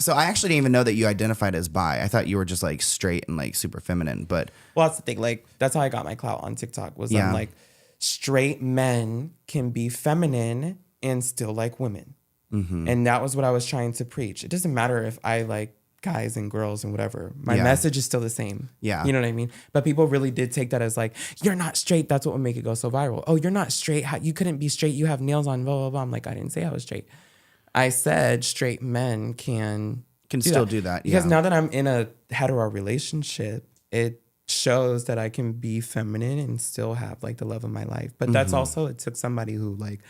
So I actually didn't even know that you identified as bi. I thought you were just like straight and like super feminine, but Well, that's the thing. Like, that's how I got my clout on TikTok was Yeah. I'm like, straight men can be feminine and still like women. Mm-hmm. And that was what I was trying to preach. It doesn't matter if I like guys and girls and whatever. My Yeah. message is still the same. Yeah. You know what I mean? But people really did take that as like, you're not straight. That's what would make it go so viral. Oh, you're not straight. You couldn't be straight. You have nails on, blah, blah, blah. I'm like, I didn't say I was straight. I said straight men can still do that. Because Yeah. now that I'm in a hetero relationship, it shows that I can be feminine and still have like the love of my life. But that's also, it took somebody who like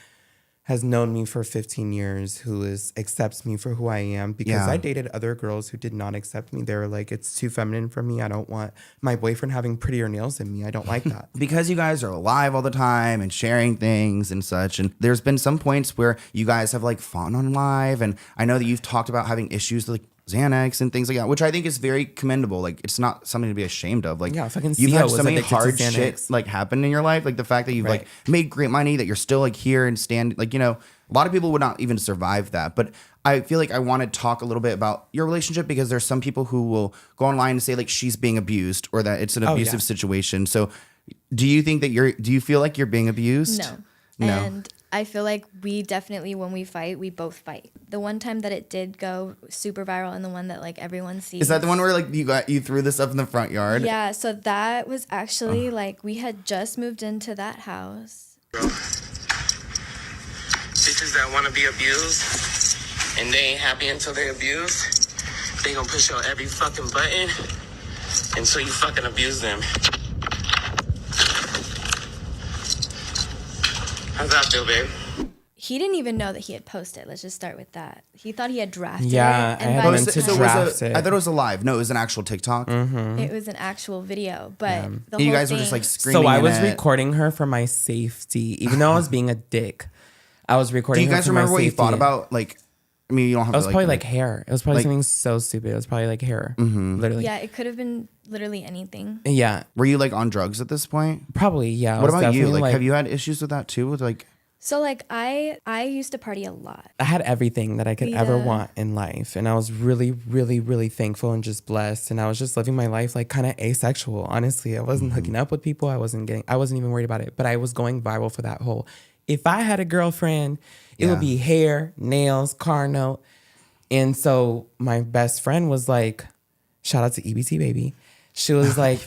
has known me for 15 years, who accepts me for who I am. Because Yeah. I dated other girls who did not accept me. They were like, it's too feminine for me. I don't want my boyfriend having prettier nails than me. I don't like that. Because you guys are live all the time and sharing things and such, and there's been some points where you guys have like fought on live, and I know that you've talked about having issues with like Xanax and things like that, which I think is very commendable. Like, it's not something to be ashamed of. Like, Yeah, fucking you've Sia had was so many addicted to hard Xanax. shit like happen in your life. Like the fact that you've Right. like made great money, that you're still like here and stand, like, you know, a lot of people would not even survive that. But I feel like I want to talk a little bit about your relationship, because there's some people who will go online and say like she's being abused or that it's an abusive situation. So do you think that do you feel like you're being abused? No. And I feel like we definitely, when we fight, we both fight. The one time that it did go super viral and the one that like everyone sees. Is that the one where like you threw this up in the front yard? Yeah, so that was actually like we had just moved into that house. Bitches that want to be abused and they ain't happy until they abused, they gonna push your every fucking button until you fucking abuse them. How's that feel, babe? He didn't even know that he had posted. Let's just start with that. He thought he had drafted Yeah, it. I had by meant the to time- draft it. I thought it was a live. No, it was an actual TikTok. It was an actual video, but the whole You guys thing, were just like screaming. So I in was it. recording her for my safety, even though I was being a dick. I was Do recording you her guys for my remember what you safety. thought about? Like, I mean, you don't have It was to probably like hair. It was probably like- something so stupid. It was probably like hair. Literally. Yeah, it could have been literally anything. Yeah. Were you like on drugs at this point? Probably, yeah. I What was about you? definitely, Like, have you had issues with that too? With like, So like I used to party a lot. I had everything that I could ever Yeah. want in life. And I was really, really, really thankful and just blessed. And I was just living my life like kind of asexual. Honestly, I wasn't hooking up with people. I wasn't even worried about it. But I was going viral for that whole, if I had a girlfriend, it would be hair, nails, car note. And so my best friend was like, shout out to EBT baby. She was like,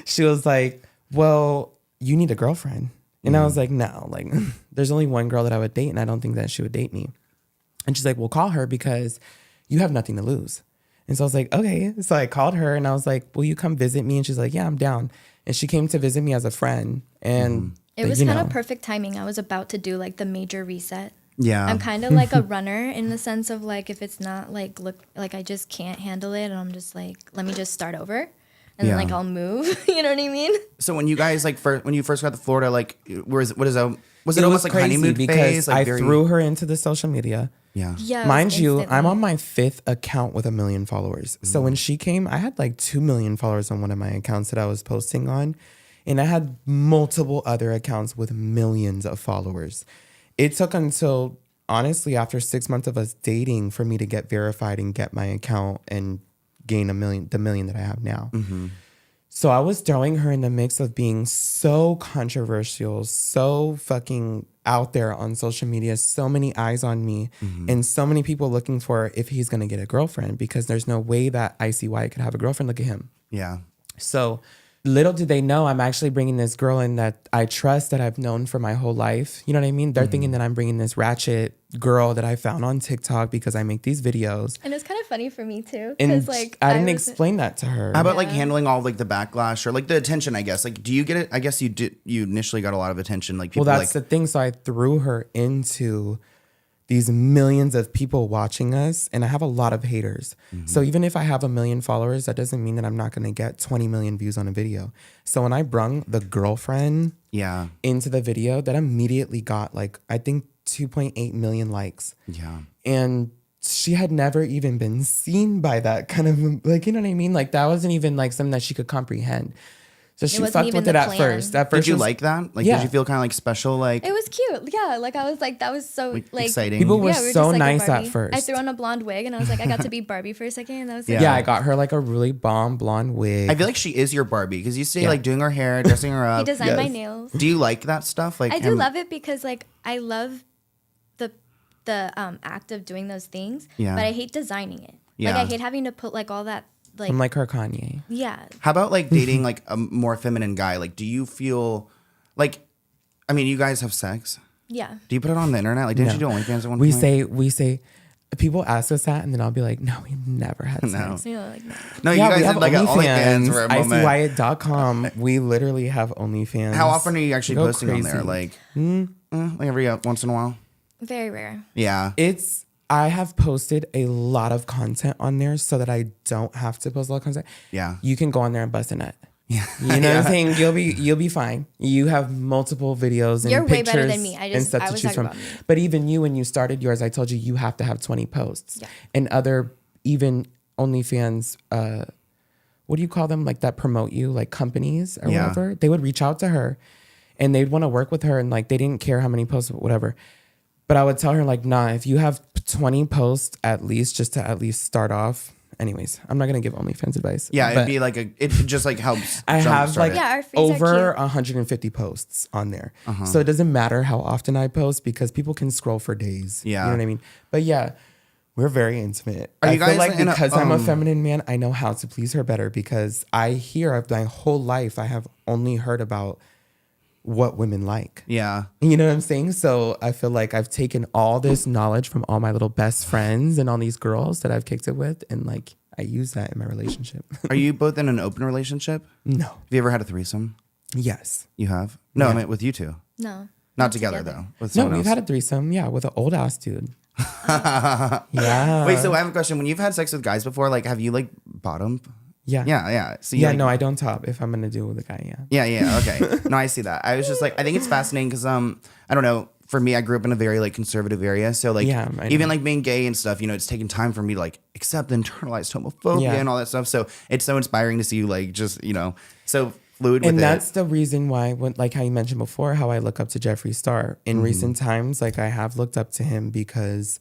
she was like, well, you need a girlfriend. And I was like, no, like there's only one girl that I would date and I don't think that she would date me. And she's like, well, call her because you have nothing to lose. And so I was like, okay. So I called her and I was like, will you come visit me? And she's like, yeah, I'm down. And she came to visit me as a friend. And It was kind of perfect timing. I was about to do like the major reset. yeah, I'm kind of like a runner in the sense of like if it's not like like I just can't handle it and I'm just like, let me just start over. And then like I'll move. You know what I mean? So when you guys like when you first got to Florida, like, was it almost like crazy honeymoon because phase? Like I threw her into the social media. Yeah. Yeah. it was Mind you, instantly. I'm on my 5th account with 1 million followers. So when she came, I had like 2 million followers on one of my accounts that I was posting on. And I had multiple other accounts with millions of followers. It took until, honestly, after 6 months of us dating for me to get verified and get my account and gain the million that I have now. So I was throwing her in the mix of being so controversial, so fucking out there on social media, so many eyes on me, and so many people looking for if he's going to get a girlfriend, because there's no way that Icy Wyatt could have a girlfriend. Look at him. Yeah. So little did they know I'm actually bringing this girl in that I trust, that I've known for my whole life. You know what I mean? They're thinking that I'm bringing this ratchet girl that I found on TikTok because I make these videos. And it's kind of funny for me too. And Because like I didn't wasn't- explain that to her. How about like handling all like the backlash or like the attention? I guess like, do you get it? I guess you did. You initially got a lot of attention. Like people Well, that's like the thing. So I threw her into these millions of people watching us, and I have a lot of haters. So even if I have 1 million followers, that doesn't mean that I'm not going to get 20 million views on a video. So when I brung the girlfriend yeah, into the video, that immediately got like, I think 2.8 million likes. yeah. And she had never even been seen by that kind of, like, you know what I mean? Like that wasn't even like something that she could comprehend. So she wasn't fucked even with it the at plan. first. At Did first, you it was- like that? Like, Yeah. did you feel kind of like special? Like, It was cute. Yeah, like I was like, that was so like exciting. People were yeah, we were so just, like, a nice at Barbie. first. I threw on a blonde wig and I was like, I got to be Barbie for a second. And that was like, Yeah, I got her like a really bomb blonde wig. I feel like she is your Barbie because you stay Yeah. like doing her hair, dressing her up. he designed my Yes. nails. Do you like that stuff? Like, I do him- love it because like I love the act of doing those things, Yeah. but I hate designing it. Yeah. Like I hate having to put like all that like I'm like her Kanye. yeah. How about like dating like a more feminine guy? Like, do you feel like? I mean, you guys have sex. Yeah. Do you put it on the internet? Like, didn't you do OnlyFans at one We point? say people ask us that, and then I'll be like, no, we never had sex. No. So, you know, like no. No, you Yeah, guys we have did like an OnlyFans OnlyFans, for a moment. icywyatt.com. We literally have OnlyFans. How often are you actually Go posting on there? crazy. Like, like every once in a while. Very rare. Yeah. I have posted a lot of content on there so that I don't have to post a lot of content. Yeah. You can go on there and bust a nut. Yeah. You know what I'm saying? You'll be fine. You have multiple videos and You're way pictures better than me. and stuff I to was choose talking from. about me. But even you, when you started yours, I told you have to have 20 posts. Yeah. And other even OnlyFans, what do you call them? Like that promote you, like companies or Yeah. whatever. They would reach out to her and they'd want to work with her and like they didn't care how many posts, whatever. But I would tell her like, nah, if you have 20 posts at least, just to at least start off. Anyways, I'm not gonna give OnlyFans advice. Yeah, it'd but be like it just like helps. I have jumpstart like it. Yeah, our fees are over cute. 150 posts on there. So it doesn't matter how often I post because people can scroll for days. Yeah. You know what I mean? But yeah, we're very intimate. Are you I guys feel like in a- because I'm a feminine man, I know how to please her better because I hear my whole life I have only heard about what women like. Yeah. You know what I'm saying? So I feel like I've taken all this knowledge from all my little best friends and all these girls that I've kicked it with and like I use that in my relationship. Are you both in an open relationship? No. Have you ever had a threesome? Yes. You have? No, I Yeah. mean with you two. No. Not together though. With No, someone we've else. had a threesome, yeah, with an old ass dude. Yeah. Wait, so I have a question. When you've had sex with guys before, like, have you like bottomed? Yeah. Yeah, yeah. So you, Yeah, like, no, I don't top if I'm gonna do it with a guy, yeah. Yeah, okay. No, I see that. I was just like, I think it's fascinating because I don't know. For me, I grew up in a very like conservative area, so like Yeah, I even know. like being gay and stuff, you know, it's taken time for me to like accept internalized homophobia Yeah. and all that stuff. So it's so inspiring to see you like just so fluid with And it. that's the reason why, when, like how you mentioned before, how I look up to Jeffree Star. In recent times, like I have looked up to him because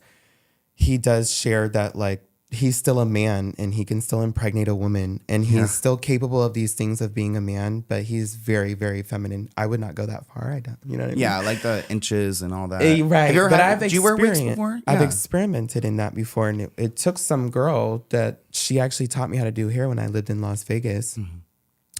he does share that like he's still a man and he can still impregnate a woman and he's still capable of these things of being a man, but he's very, very feminine. I would not go that far. I don't, you know what I mean? Yeah, like the inches and all that. Right. Have you ever But had, I've do you wear wigs experienced- before? I've Yeah. experimented in that before. And it took some girl that she actually taught me how to do hair when I lived in Las Vegas. Mm-hmm.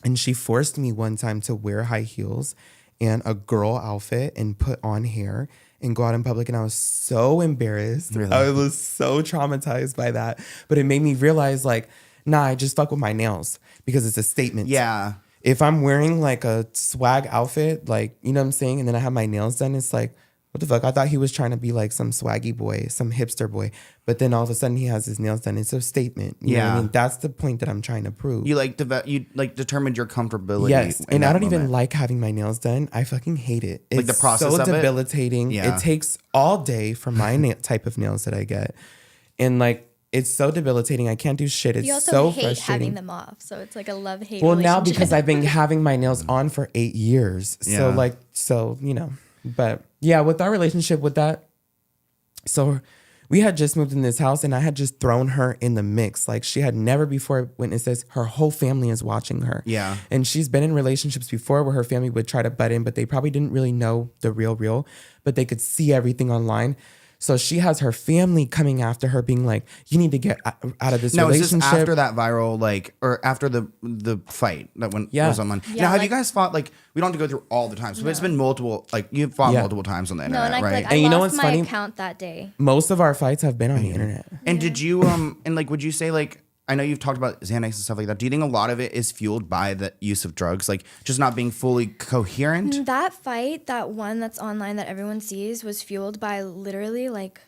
And she forced me one time to wear high heels and a girl outfit and put on hair and go out in public. And I was so embarrassed. Really? I was so traumatized by that. But it made me realize like, nah, I just fuck with my nails because it's a statement. Yeah. If I'm wearing like a swag outfit, like, you know what I'm saying? And then I have my nails done, it's like, what the fuck? I thought he was trying to be like some swaggy boy, some hipster boy. But then all of a sudden he has his nails done. It's a statement. You know what Yeah. I mean? That's the point that I'm trying to prove. You like you like determined your comfortability. Yes. in And I that don't even moment. like having my nails done. I fucking hate it. It's Like the process so of it? debilitating. Yeah. It takes all day for my type of nails that I get. And like, it's so debilitating. I can't do shit. It's You also so hate frustrating. having them off, so it's like a love-hate Well, now relationship. because I've been having my nails on for 8 years. Yeah. So, you know, but yeah, with our relationship with that, so we had just moved in this house and I had just thrown her in the mix. Like she had never before witnessed this. Her whole family is watching her. Yeah. And she's been in relationships before where her family would try to butt in, but they probably didn't really know the real, but they could see everything online. So she has her family coming after her being like, you need to get out of this No, is relationship. this after that viral, like, or after the fight that Yeah. was online? Yeah, now, have like- you guys fought, like, we don't have to go through all the times, but it's been multiple, like, you've fought Yeah. multiple times on the no, internet, and I, right? like, I And you know lost what's my funny? account that day. Most of our fights have been on the internet. And did you, and like, would you say, like, I know you've talked about Xanax and stuff like that. Do you think a lot of it is fueled by the use of drugs, like just not being fully coherent? That fight, that one that's online that everyone sees, was fueled by literally like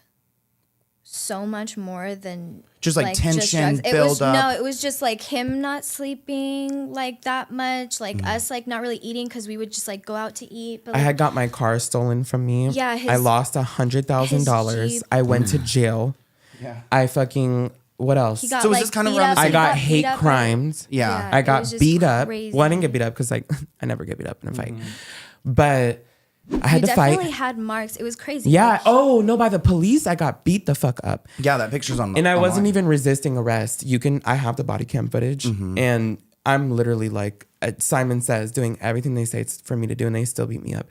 so much more than Just, like, tension, drugs. It was build up. no, it was just like him not sleeping like that much, like us like not really eating because we would just like go out to eat. But I like, had got my car stolen from me. Yeah, I lost $100,000. his Jeep. I went to jail. Yeah. I fucking what else? He got, So is like, this kind of beat around up- the I same- got beat hate up, crimes. Yeah. I it got was just beat up. crazy. Well, I didn't get beat up because like I never get beat up in a fight, Mm-hmm. but I had You to fight. definitely had marks. It was crazy. Yeah. Like, Oh no, by the police, I got beat the fuck up. Yeah, that picture's on. And I wasn't online. even resisting arrest. I have the body cam footage, Mm-hmm. and I'm literally like Simon says, doing everything they say for me to do, and they still beat me up.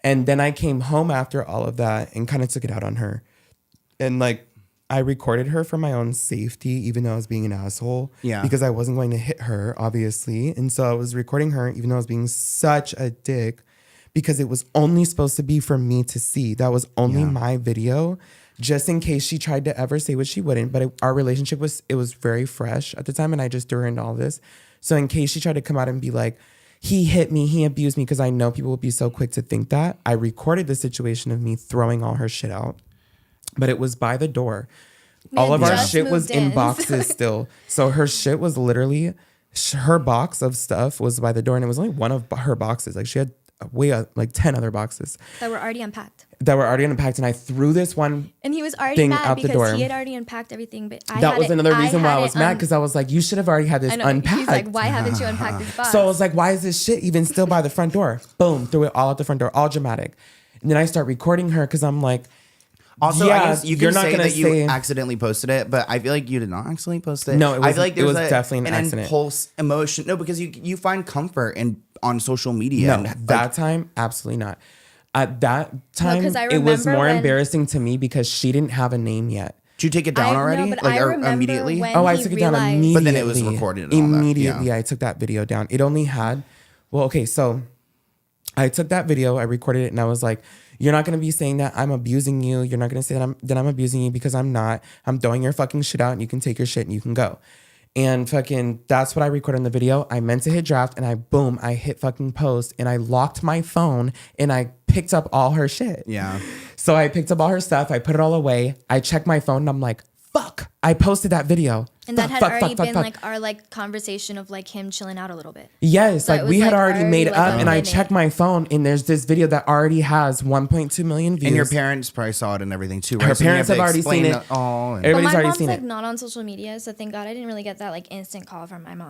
And then I came home after all of that and kind of took it out on her, and like I recorded her for my own safety, even though I was being an asshole. Yeah. Because I wasn't going to hit her, obviously, and so I was recording her, even though I was being such a dick, because it was only supposed to be for me to see. That was only my video, just in case she tried to ever say what she wouldn't. But our relationship was very fresh at the time, and I just threw her into all this. So in case she tried to come out and be like, he hit me, he abused me, because I know people would be so quick to think that, I recorded the situation of me throwing all her shit out. But it was by the door. Man, All of our just shit was moved in. in boxes still. So her shit was literally, her box of stuff was by the door, and it was only one of her boxes. Like she had like 10 other boxes that were already unpacked. that were already unpacked, and I threw this one. And he was already Thing mad out the because door. he had already unpacked everything. But That was another reason why I was mad, because because I was like, you should have already had this I know. unpacked. He's like, why haven't you unpacked this box? So I was like, why is this shit even still by the front door? Boom, threw it all out the front door, all dramatic. And then I start recording her because I'm like, Also, yeah, I guess you you're can not say gonna that you say- accidentally posted it, but I feel like you did not accidentally post it. No, it I was- feel like it there was a- definitely an accident. impulse emotion. No, because you find comfort in on social media. no, and, like, that time, absolutely not. At that time, 'cause I it was remember more when- embarrassing to me because she didn't have a name yet. did you take it down I already? know, but Like I or remember immediately? when- Oh, I he took it down realized- immediately. But then it was recorded and all that, Immediately, yeah. I took that video down. It only had, well, okay, so I took that video, I recorded it, and I was like, you're not gonna be saying that I'm abusing you. You're not gonna say that I'm abusing you, because I'm not. I'm throwing your fucking shit out, and you can take your shit and you can go. And fucking, that's what I recorded in the video. I meant to hit draft, and I hit fucking post, and I locked my phone, and I picked up all her shit. Yeah. So I picked up all her stuff. I put it all away. I checked my phone, and I'm like, fuck, I posted that video. and Fuck, that had fuck, already fuck, been fuck. like our like conversation of like him chilling out a little bit. Yes, So like it was, we had like, already already, made like, up, a and I minute. checked my phone, and there's this video that already has 1.2 million views. And your parents probably saw it and everything too, right? Her So you parents to have already explain seen it. all, and- But Everybody's my already mom's seen like it. not on social media, so thank God I didn't really get that like instant call from my mom.